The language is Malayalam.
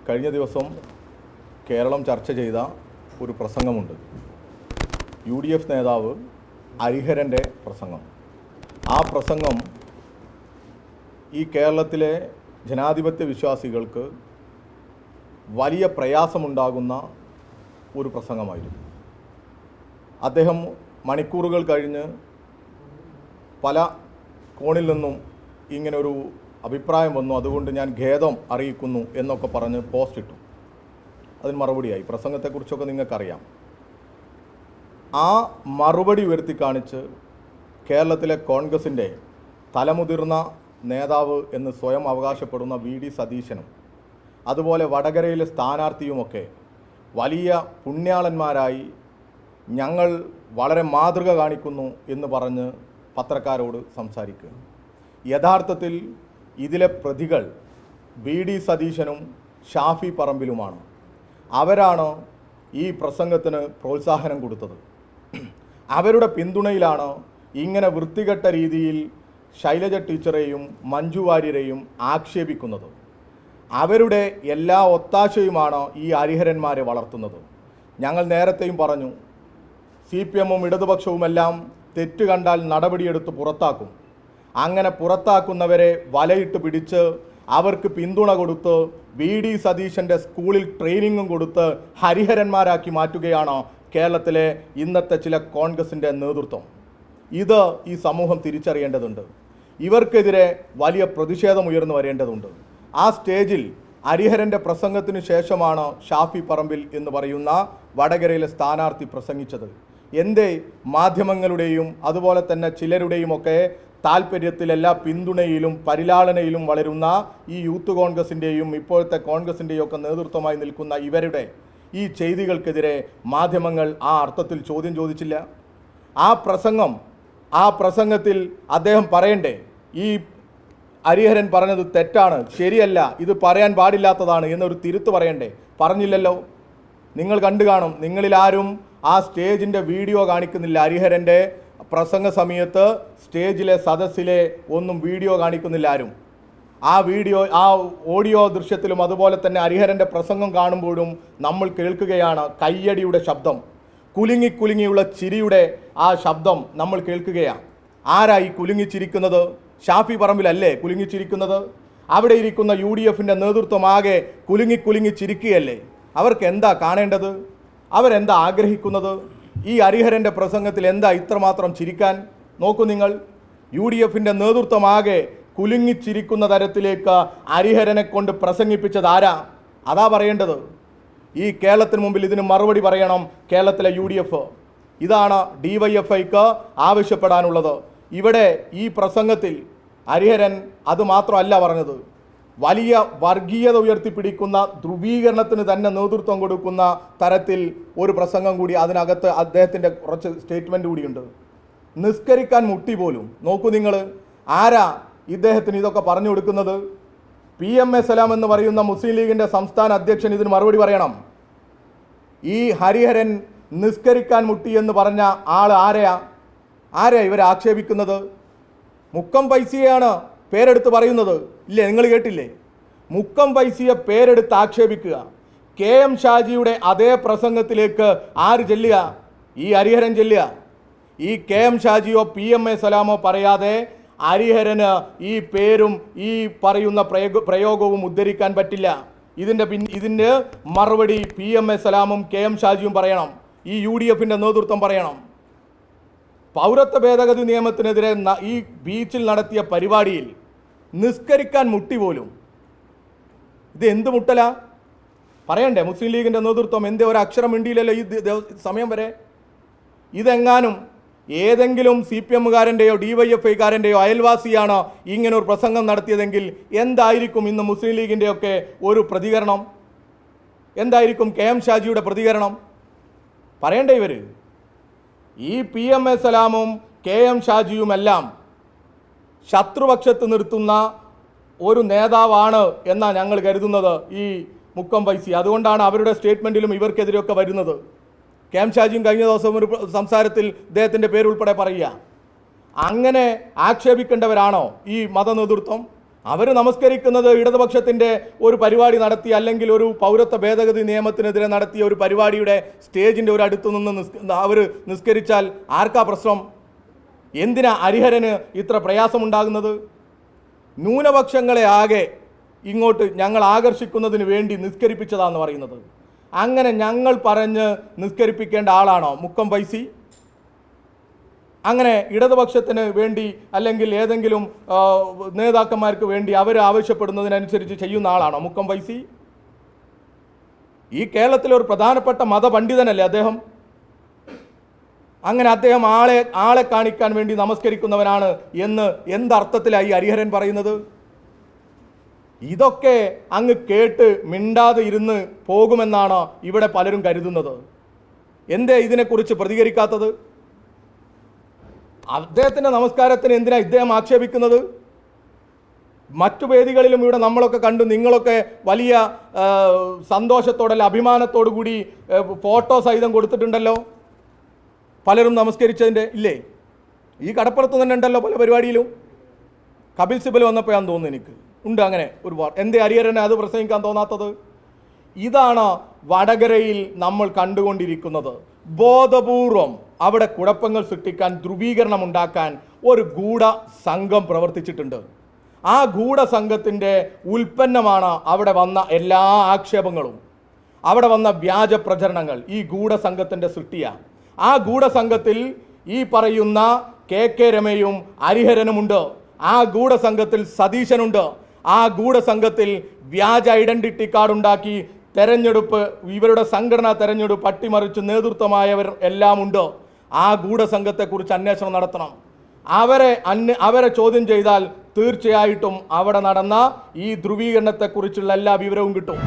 കഴിഞ്ഞ ദിവസം കേരളം ചർച്ച ചെയ്ത ഒരു പ്രസംഗമുണ്ട്. UDF നേതാവ് ഹരിഹരൻ്റെ പ്രസംഗം. ആ പ്രസംഗം ഈ കേരളത്തിലെ ജനാധിപത്യ വിശ്വാസികൾക്ക് വലിയ പ്രയാസമുണ്ടാകുന്ന ഒരു പ്രസംഗമായിരുന്നു. അദ്ദേഹം മണിക്കൂറുകൾ കഴിഞ്ഞ് പല കോണിൽ നിന്നും ഇങ്ങനൊരു അഭിപ്രായം വന്നു, അതുകൊണ്ട് ഞാൻ ഖേദം അറിയിക്കുന്നു എന്നൊക്കെ പറഞ്ഞ് പോസ്റ്റ് ഇട്ടു. അതിന് മറുപടിയായി. പ്രസംഗത്തെക്കുറിച്ചൊക്കെ നിങ്ങൾക്കറിയാം. ആ മറുപടി ഉയർത്തി കാണിച്ച് കേരളത്തിലെ കോൺഗ്രസിൻ്റെ തലമുതിർന്ന നേതാവ് എന്ന് സ്വയം അവകാശപ്പെടുന്ന VD സതീശനും അതുപോലെ വടകരയിലെ സ്ഥാനാർത്ഥിയുമൊക്കെ വലിയ പുണ്യാളന്മാരായി ഞങ്ങൾ വളരെ മാതൃക കാണിക്കുന്നു എന്ന് പറഞ്ഞ് പത്രക്കാരോട് സംസാരിക്കുക. യഥാർത്ഥത്തിൽ ഇതിലെ പ്രതികൾ VD സതീശനും ഷാഫി പറമ്പിലുമാണ്. അവരാണ് ഈ പ്രസംഗത്തിന് പ്രോത്സാഹനം കൊടുത്തത്. അവരുടെ പിന്തുണയിലാണ് ഇങ്ങനെ വൃത്തികെട്ട രീതിയിൽ ശൈലജ ടീച്ചറെയും മഞ്ജു വാര്യരെയും ആക്ഷേപിക്കുന്നത്. അവരുടെ എല്ലാ ഒത്താശയുമാണ് ഈ ഹരിഹരന്മാരെ വളർത്തുന്നത്. ഞങ്ങൾ നേരത്തെയും പറഞ്ഞു, CPM-ഉം ഇടതുപക്ഷവുമെല്ലാം തെറ്റ് കണ്ടാൽ നടപടിയെടുത്ത് പുറത്താക്കും. അങ്ങനെ പുറത്താക്കുന്നവരെ വലയിട്ട് പിടിച്ച് അവർക്ക് പിന്തുണ കൊടുത്ത് VD സതീശൻ്റെ സ്കൂളിൽ ട്രെയിനിങ്ങും കൊടുത്ത് ഹരിഹരന്മാരാക്കി മാറ്റുകയാണ് കേരളത്തിലെ ഇന്നത്തെ ചില കോൺഗ്രസിൻ്റെ നേതൃത്വം. ഇത് ഈ സമൂഹം തിരിച്ചറിയേണ്ടതുണ്ട്. ഇവർക്കെതിരെ വലിയ പ്രതിഷേധം ഉയർന്നു വരേണ്ടതുണ്ട്. ആ സ്റ്റേജിൽ ഹരിഹരൻ്റെ പ്രസംഗത്തിന് ശേഷമാണ് ഷാഫി പറമ്പിൽ എന്ന് പറയുന്ന വടകരയിലെ സ്ഥാനാർത്ഥി പ്രസംഗിച്ചത്. എൻ്റെ മാധ്യമങ്ങളുടെയും അതുപോലെ തന്നെ ചിലരുടെയും ഒക്കെ താല്പര്യത്തിൽ എല്ലാ പിന്തുണയിലും പരിലാളനയിലും വളരുന്ന ഈ യൂത്ത് കോൺഗ്രസിൻ്റെയും ഇപ്പോഴത്തെ കോൺഗ്രസിൻ്റെയും ഒക്കെ നേതൃത്വമായി നിൽക്കുന്ന ഇവരുടെ ഈ ചെയ്തികൾക്കെതിരെ മാധ്യമങ്ങൾ ആ അർത്ഥത്തിൽ ചോദ്യം ചോദിച്ചില്ല. ആ പ്രസംഗത്തിൽ അദ്ദേഹം പറയണ്ടേ, ഈ ഹരിഹരൻ പറഞ്ഞത് തെറ്റാണ്, ശരിയല്ല, ഇത് പറയാൻ പാടില്ലാത്തതാണ് എന്നൊരു തിരുത്ത് പറയണ്ടേ? പറഞ്ഞില്ലല്ലോ. നിങ്ങൾ കണ്ടു കാണും. നിങ്ങളിലാരും ആ സ്റ്റേജിൻ്റെ വീഡിയോ കാണിക്കുന്നില്ല. ഹരിഹരൻ്റെ പ്രസംഗ സമയത്ത് സ്റ്റേജിലെ സദസ്സിലെ ഒന്നും വീഡിയോ കാണിക്കുന്നില്ല ആരും. ആ ഓഡിയോ ദൃശ്യത്തിലും അതുപോലെ തന്നെ ഹരിഹരൻ്റെ പ്രസംഗം കാണുമ്പോഴും നമ്മൾ കേൾക്കുകയാണ് കയ്യടിയുടെ ശബ്ദം, കുലുങ്ങിയുള്ള ചിരിയുടെ ആ ശബ്ദം നമ്മൾ കേൾക്കുകയാണ്. ആരായി കുലുങ്ങിച്ചിരിക്കുന്നത്? ഷാഫി പറമ്പിലല്ലേ കുലുങ്ങിച്ചിരിക്കുന്നത്? അവിടെ ഇരിക്കുന്ന UDF-ൻ്റെ നേതൃത്വമാകെ കുലുങ്ങി ചിരിക്കുകയല്ലേ? അവർക്ക് എന്താ കാണേണ്ടത്? അവരെന്താ ആഗ്രഹിക്കുന്നത്? ഈ ഹരിഹരൻ്റെ പ്രസംഗത്തിൽ എന്താ ഇത്രമാത്രം ചിരിക്കാൻ? നോക്കൂ നിങ്ങൾ, UDF-ൻ്റെ നേതൃത്വമാകെ കുലുങ്ങിച്ചിരിക്കുന്ന തരത്തിലേക്ക് ഹരിഹരനെ കൊണ്ട് പ്രസംഗിപ്പിച്ചത് ആരാ? അതാ പറയേണ്ടത്. ഈ കേരളത്തിന് മുമ്പിൽ ഇതിന് മറുപടി പറയണം കേരളത്തിലെ UDF. ഇതാണ് DYFIക്ക് ആവശ്യപ്പെടാനുള്ളത്. ഇവിടെ ഈ പ്രസംഗത്തിൽ ഹരിഹരൻ അത് മാത്രമല്ല പറഞ്ഞത്, വലിയ വർഗീയത ഉയർത്തിപ്പിടിക്കുന്ന ധ്രുവീകരണത്തിന് തന്നെ നേതൃത്വം കൊടുക്കുന്ന തരത്തിൽ ഒരു പ്രസംഗം കൂടി അതിനകത്ത് അദ്ദേഹത്തിൻ്റെ കുറച്ച് സ്റ്റേറ്റ്മെൻറ്റ് കൂടിയുണ്ട്. നിസ്കരിക്കാൻ മുട്ടി പോലും. നോക്കൂ നിങ്ങൾ, ആരാ ഇദ്ദേഹത്തിന് ഇതൊക്കെ പറഞ്ഞു കൊടുക്കുന്നത്? PMA സലാം എന്ന് പറയുന്ന മുസ്ലിം ലീഗിൻ്റെ സംസ്ഥാന അധ്യക്ഷൻ ഇതിന് മറുപടി പറയണം. ഈ ഹരിഹരൻ നിസ്കരിക്കാൻ മുട്ടി എന്ന് പറഞ്ഞ ആൾ ആരെയാ ഇവരെ ആക്ഷേപിക്കുന്നത്? മുക്കം പൈസയാണ് പേരെടുത്ത് പറയുന്നത്. ഇല്ലേ, നിങ്ങൾ കേട്ടില്ലേ? മുക്കം പൈസയെ പേരെടുത്ത് ആക്ഷേപിക്കുക. KM ഷാജിയുടെ അതേ പ്രസംഗത്തിലേക്ക് ആര് ചെല്ലുക? ഈ ഹരിഹരൻ ചെല്ലുക. ഈ KM ഷാജിയോ PMA സലാമോ പറയാതെ ഹരിഹരന് ഈ പേരും ഈ പറയുന്ന പ്രയോഗവും ഉദ്ധരിക്കാൻ പറ്റില്ല. ഇതിൻ്റെ മറുപടി PMA സലാമും KM ഷാജിയും പറയണം. ഈ UDF-ൻ്റെ നേതൃത്വം പറയണം. പൗരത്വ ഭേദഗതി നിയമത്തിനെതിരെ ഈ ബീച്ചിൽ നടത്തിയ പരിപാടിയിൽ നിസ്കരിക്കാൻ മുട്ടി പോലും. ഇത് എന്ത് മുട്ടല പറയണ്ടേ? മുസ്ലിം ലീഗിൻ്റെ നേതൃത്വം എന്തേ ഒരു അക്ഷരം മിണ്ടിയില്ലല്ലോ ഈ സമയം വരെ. ഇതെങ്ങാനും ഏതെങ്കിലും CPM-കാരൻ്റെയോ DYFI-കാരൻ്റെയോ അയൽവാസിയാണ് ഇങ്ങനൊരു പ്രസംഗം നടത്തിയതെങ്കിൽ എന്തായിരിക്കും ഇന്ന് മുസ്ലിം ലീഗിൻ്റെയൊക്കെ ഒരു പ്രതികരണം? എന്തായിരിക്കും KM ഷാജിയുടെ പ്രതികരണം? പറയണ്ടേ ഇവർ? ഈ PMA സലാമും KM ഷാജിയുമെല്ലാം ശത്രുപക്ഷത്ത് നിർത്തുന്ന ഒരു നേതാവാണ് എന്നാണ് ഞങ്ങൾ കരുതുന്നത് ഈ മുക്കം പൈസി. അതുകൊണ്ടാണ് അവരുടെ സ്റ്റേറ്റ്മെൻറ്റിലും ഇവർക്കെതിരെയൊക്കെ വരുന്നത്. KM ഷാജിയും കഴിഞ്ഞ ദിവസം ഒരു സംസാരത്തിൽ ഇദ്ദേഹത്തിൻ്റെ പേരുൾപ്പെടെ പറയുക. അങ്ങനെ ആക്ഷേപിക്കേണ്ടവരാണോ ഈ മത നേതൃത്വം? അവർ നമസ്കരിക്കുന്നത് ഇടതുപക്ഷത്തിൻ്റെ ഒരു പരിപാടി നടത്തി, അല്ലെങ്കിൽ ഒരു പൗരത്വ ഭേദഗതി നിയമത്തിനെതിരെ നടത്തിയ ഒരു പരിപാടിയുടെ സ്റ്റേജിൻ്റെ ഒരു അടുത്ത് നിന്ന് അവർ നിസ്കരിച്ചാൽ ആർക്കാ പ്രശ്നം? എന്തിനാ ഹരിഹരന് ഇത്ര പ്രയാസമുണ്ടാകുന്നത്? ന്യൂനപക്ഷങ്ങളെ ആകെ ഇങ്ങോട്ട് ഞങ്ങൾ ആകർഷിക്കുന്നതിന് വേണ്ടി നിസ്കരിപ്പിച്ചതാണെന്ന് പറയുന്നത്. അങ്ങനെ ഞങ്ങൾ പറഞ്ഞ് നിസ്കരിപ്പിക്കേണ്ട ആളാണോ മുക്കം ഫൈസി? അങ്ങനെ ഇടതുപക്ഷത്തിന് വേണ്ടി അല്ലെങ്കിൽ ഏതെങ്കിലും നേതാക്കന്മാർക്ക് വേണ്ടി അവർ ആവശ്യപ്പെടുന്നതിനനുസരിച്ച് ചെയ്യുന്ന ആളാണോ മുക്കം ഫൈസി? ഈ കേരളത്തിലെ ഒരു പ്രധാനപ്പെട്ട മതപണ്ഡിതനല്ലേ അദ്ദേഹം? അങ്ങനെ അദ്ദേഹം ആളെ കാണിക്കാൻ വേണ്ടി നമസ്കരിക്കുന്നവനാണ് എന്ന് എന്തർത്ഥത്തിലായി ഹരിഹരൻ പറയുന്നത്? ഇതൊക്കെ അങ്ങ് കേട്ട് മിണ്ടാതെ ഇരുന്ന് പോകുമെന്നാണ് ഇവിടെ പലരും കരുതുന്നത്. എന്തേ ഇതിനെക്കുറിച്ച് പ്രതികരിക്കാത്തത്? അദ്ദേഹത്തിൻ്റെ നമസ്കാരത്തിന് എന്തിനാ ഇദ്ദേഹം ആക്ഷേപിക്കുന്നത്? മറ്റു വേദികളിലും ഇവിടെ നമ്മളൊക്കെ കണ്ടു, നിങ്ങളൊക്കെ വലിയ സന്തോഷത്തോടല്ല അഭിമാനത്തോടു കൂടി ഫോട്ടോ സഹിതം കൊടുത്തിട്ടുണ്ടല്ലോ പലരും നമസ്കരിച്ചതിൻ്റെ, ഇല്ലേ? ഈ കടപ്പുറത്ത് തന്നെ ഉണ്ടല്ലോ പല പരിപാടിയിലും. കപിൽ സിബൽ വന്നപ്പോഴാന്ന് തോന്നുന്നു എനിക്ക് ഉണ്ട് അങ്ങനെ ഒരുപാട്. എന്തേ ഹരിഹരനെ അത് പ്രസംഗിക്കാൻ തോന്നാത്തത്? ഇതാണ് വടകരയിൽ നമ്മൾ കണ്ടുകൊണ്ടിരിക്കുന്നത്. ബോധപൂർവം അവിടെ കുഴപ്പങ്ങൾ സൃഷ്ടിക്കാൻ, ധ്രുവീകരണം ഉണ്ടാക്കാൻ ഒരു ഗൂഢ സംഘം പ്രവർത്തിച്ചിട്ടുണ്ട്. ആ ഗൂഢസംഘത്തിൻ്റെ ഉൽപ്പന്നമാണ് അവിടെ വന്ന എല്ലാ ആക്ഷേപങ്ങളും, അവിടെ വന്ന വ്യാജ പ്രചരണങ്ങൾ ഈ ഗൂഢസംഘത്തിൻ്റെ സൃഷ്ടിയാണ്. ആ ഗൂഢസംഘത്തിൽ ഈ പറയുന്ന കെ രമയും ഹരിഹരനുമുണ്ട്. ആ ഗൂഢസംഘത്തിൽ സതീശനുണ്ട്. ആ ഗൂഢസംഘത്തിൽ വ്യാജ ഐഡന്റിറ്റി കാർഡ് ഉണ്ടാക്കി തെരഞ്ഞെടുപ്പ്, ഇവരുടെ സംഘടനാ തെരഞ്ഞെടുപ്പ് അട്ടിമറിച്ച് നേതൃത്വമായവർ എല്ലാം ഉണ്ട്. ആ ഗൂഢസംഘത്തെക്കുറിച്ച് അന്വേഷണം നടത്തണം. അവരെ ചോദ്യം ചെയ്താൽ തീർച്ചയായിട്ടും അവിടെ നടന്ന ഈ ധ്രുവീകരണത്തെക്കുറിച്ചുള്ള എല്ലാ വിവരവും കിട്ടും.